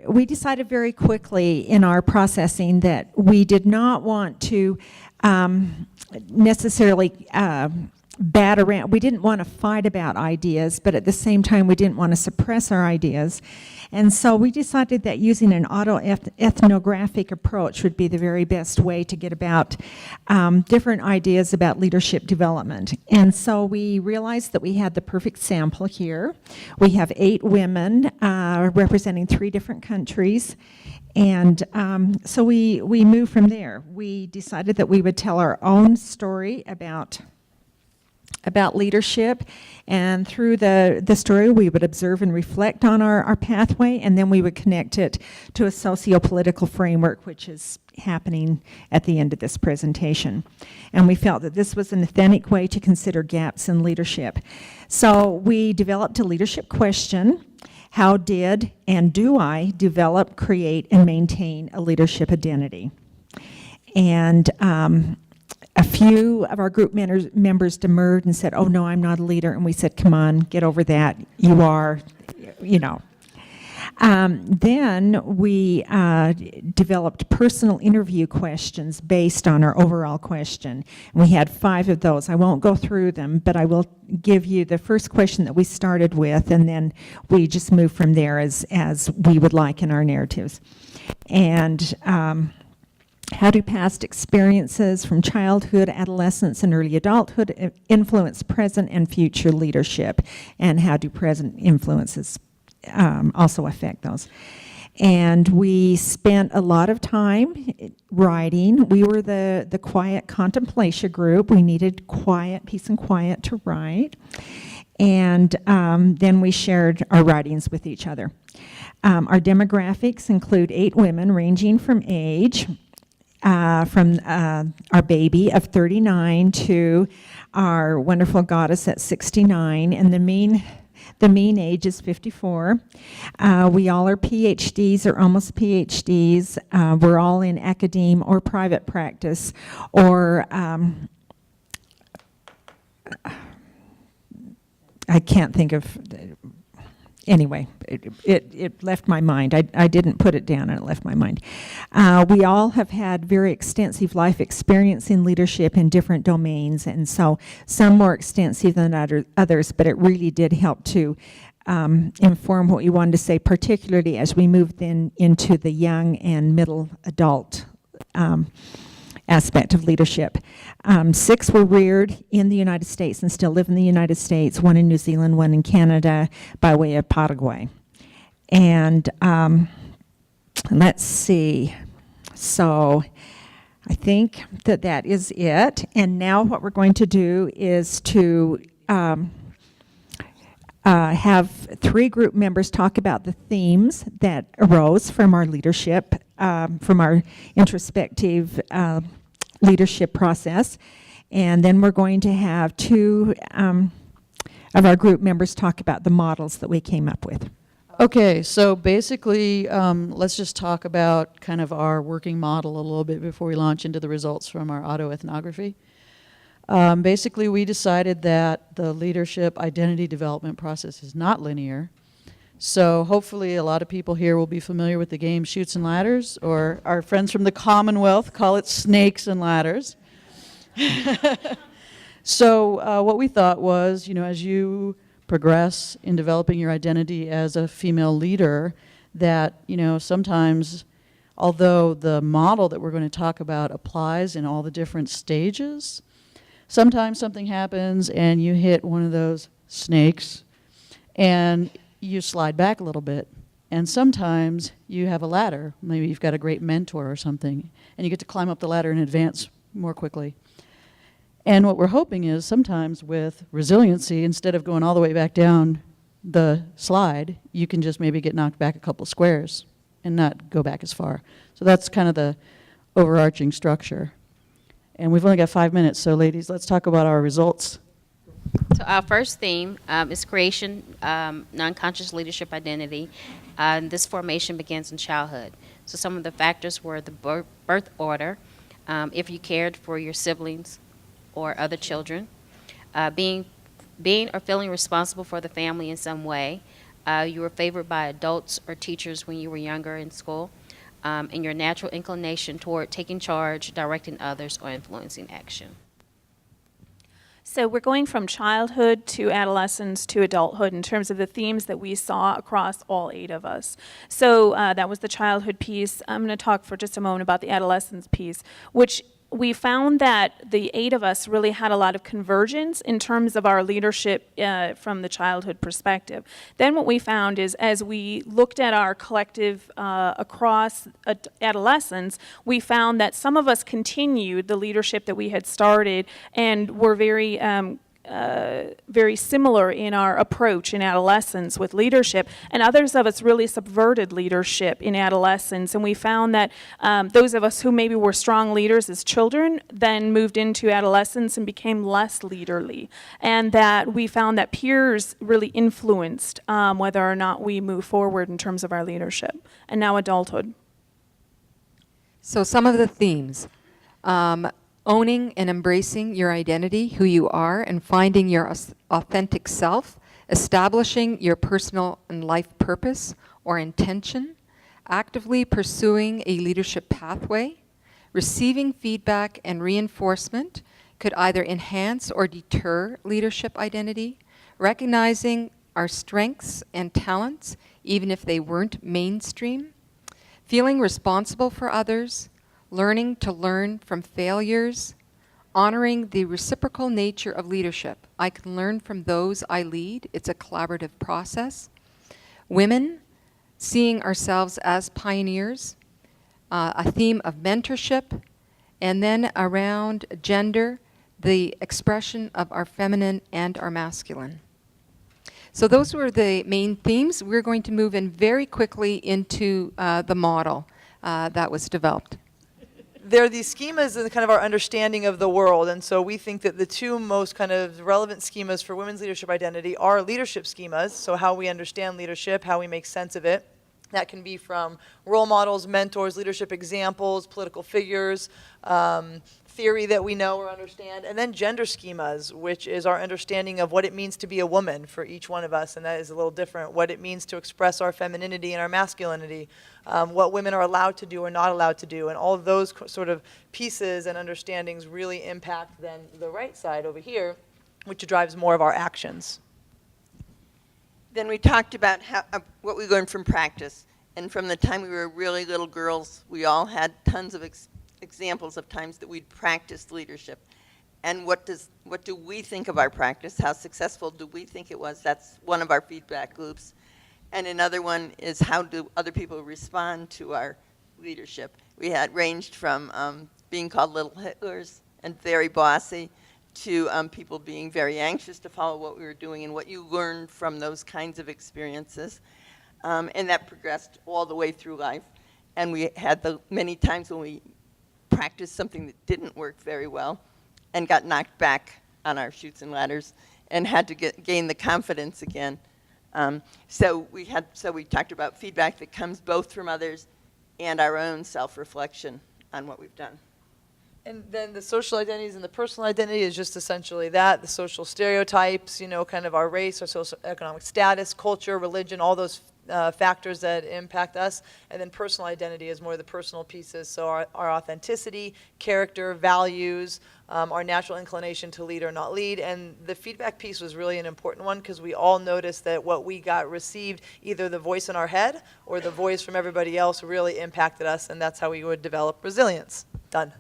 we decided very quickly in our processing that we did not want to necessarily bat around. We didn't want to fight about ideas, but at the same time, we didn't want to suppress our ideas. And so we decided that using an autoethnographic approach would be the very best way to get about different ideas about leadership development. And so we realized that we had the perfect sample here. We have 8 women representing 3 different countries. And so we moved from there. We decided that we would tell our own story about leadership, and through the story we would observe and reflect on our pathway, and then we would connect it to a socio-political framework, which is happening at the end of this presentation. And we felt that this was an authentic way to consider gaps in leadership. So we developed a leadership question: how did and do I develop, create, and maintain a leadership identity? And a few of our group members demurred and said, "Oh no, I'm not a leader." And we said, "Come on, get over that. You are, you know." Then we developed personal interview questions based on our overall question. And we had 5 of those. I won't go through them, but I will give you the first question that we started with, and then we just move from there as we would like in our narratives. And how do past experiences from childhood, adolescence, and early adulthood influence present and future leadership? And how do present influences also affect those? And we spent a lot of time writing. We were the quiet contemplation group. We needed quiet, peace and quiet to write. And then we shared our writings with each other. Our demographics include 8 women ranging from age, from our baby of 39 to our wonderful goddess at 69, and the mean age is 54. We all are PhDs or almost PhDs. We're all in academe or private practice, or I can't think of. Anyway, it left my mind. I didn't put it down, and it left my mind. We all have had very extensive life experience in leadership in different domains, and so some more extensive than others, but it really did help to inform what we wanted to say, particularly as we moved then into the young and middle adult aspect of leadership. 6 were reared in the United States and still live in the United States, 1 in New Zealand, 1 in Canada, by way of Paraguay. And let's see. So I think that is it. And now what we're going to do is to have 3 group members talk about the themes that arose from our leadership, from our introspective leadership process. And then we're going to have 2 of our group members talk about the models that we came up with. Okay, so basically, let's just talk about kind of our working model a little bit before we launch into the results from our autoethnography. Basically, we decided that the leadership identity development process is not linear. So hopefully a lot of people here will be familiar with the game Chutes and Ladders, or our friends from the Commonwealth call it Snakes and Ladders. So what we thought was, you know, as you progress in developing your identity as a female leader, that, you know, sometimes, although the model that we're going to talk about applies in all the different stages, sometimes something happens and you hit one of those snakes and you slide back a little bit. And sometimes you have a ladder. Maybe you've got a great mentor or something, and you get to climb up the ladder and advance more quickly. And what we're hoping is sometimes with resiliency, instead of going all the way back down the slide, you can just maybe get knocked back a couple squares and not go back as far. So that's kind of the overarching structure. And we've only got 5 minutes, so ladies, let's talk about our results. So our first theme is creation, non-conscious leadership identity. This formation begins in childhood. So some of the factors were the birth order, if you cared for your siblings or other children, being or feeling responsible for the family in some way, You were favored by adults or teachers when you were younger in school, and your natural inclination toward taking charge, directing others, or influencing action. So we're going from childhood to adolescence to adulthood in terms of the themes that we saw across all 8 of us. So that was the childhood piece. I'm going to talk for just a moment about the adolescence piece, which we found that the 8 of us really had a lot of convergence in terms of our leadership from the childhood perspective. Then what we found is as we looked at our collective across adolescence, we found that some of us continued the leadership that we had started and were very similar in our approach in adolescence with leadership, and others of us really subverted leadership in adolescence, and we found that those of us who maybe were strong leaders as children then moved into adolescence and became less leaderly, and that we found that peers really influenced whether or not we move forward in terms of our leadership, and now adulthood. So some of the themes. Owning and embracing your identity, who you are, and finding your authentic self, establishing your personal and life purpose or intention, actively pursuing a leadership pathway, receiving feedback and reinforcement could either enhance or deter leadership identity, recognizing our strengths and talents, even if they weren't mainstream, feeling responsible for others, learning to learn from failures, honoring the reciprocal nature of leadership. I can learn from those I lead. It's a collaborative process. Women, seeing ourselves as pioneers, a theme of mentorship, and then around gender, the expression of our feminine and our masculine. So those were the main themes. We're going to move in very quickly into the model that was developed. There are these schemas and kind of our understanding of the world, and so we think that the 2 most kind of relevant schemas for women's leadership identity are leadership schemas, so how we understand leadership, how we make sense of it. That can be from role models, mentors, leadership examples, political figures, theory that we know or understand, and then gender schemas, which is our understanding of what it means to be a woman for each one of us, and that is a little different. What it means to express our femininity and our masculinity, what women are allowed to do or not allowed to do, and all of those sort of pieces and understandings really impact then the right side over here, which drives more of our actions. Then we talked about what we learned from practice. And from the time we were really little girls, we all had tons of examples of times that we'd practiced leadership. And what do we think of our practice? How successful do we think it was? That's one of our feedback loops. And another one is how do other people respond to our leadership? We had ranged from being called little Hitlers and very bossy to people being very anxious to follow what we were doing and what you learned from those kinds of experiences. And that progressed all the way through life. And we had the many times when we practiced something that didn't work very well and got knocked back on our chutes and ladders and had to gain the confidence again. So we talked about feedback that comes both from others and our own self-reflection on what we've done. And then the social identities and the personal identity is just essentially that, the social stereotypes, kind of our race, our socioeconomic status, culture, religion, all those factors that impact us. And then personal identity is more the personal pieces, so our authenticity, character, values, our natural inclination to lead or not lead. And the feedback piece was really an important one because we all noticed that what we got received, either the voice in our head or the voice from everybody else, really impacted us, and that's how we would develop resilience. Done.